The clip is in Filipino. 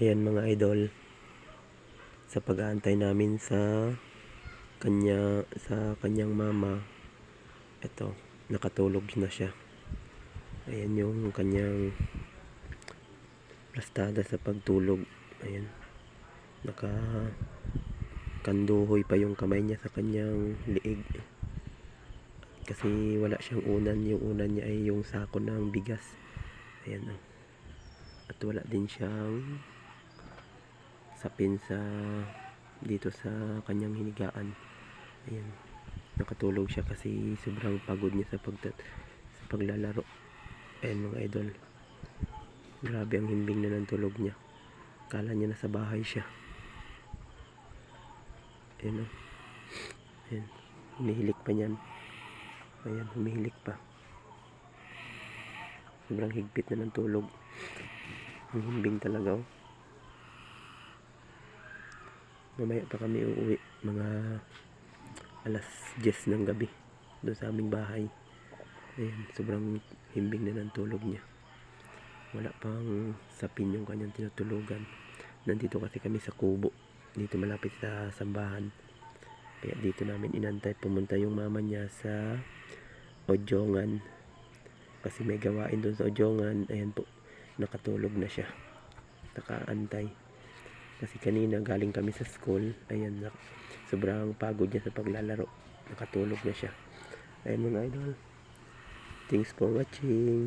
Ayan mga idol, sa pag-aantay namin sa kanyang mama, ito, nakatulog na siya. Ayan yung kanyang plastada sa pagtulog. Ayan, nakakanduhoy pa yung kamay niya sa kanyang liig. Kasi wala siyang unan, yung unan niya ay yung sako ng bigas. Ayan o. At wala din siyang sapin dito sa kanyang hinigaan. Ayan, nakatulog siya kasi sobrang pagod niya sa paglalaro. Ayan mga idol, grabe ang himbing na ng tulog niya. Kala niya nasa bahay siya. Ayan o. Ayan, humihilik pa niyan. Ayan, humihilik pa. Sobrang higpit na ng tulog. Ang himbing talaga o. Mamaya pa kami uuwi, mga alas 10 ng gabi, doon sa aming bahay. Ayan, sobrang himbing na ng tulog niya. Wala pang sapin yung kanyang tinutulugan. Nandito kasi kami sa kubo, dito malapit sa sambahan. Kaya dito namin inantay pumunta yung mama niya sa Ojongan, kasi may gawain doon sa Ojongan. Ayan po, nakatulog na siya, nakaantay. Kasi kanina galing kami sa school. Ayan, sobrang pagod niya sa paglalaro, nakatulog na siya. Ayan mga idol, thanks for watching.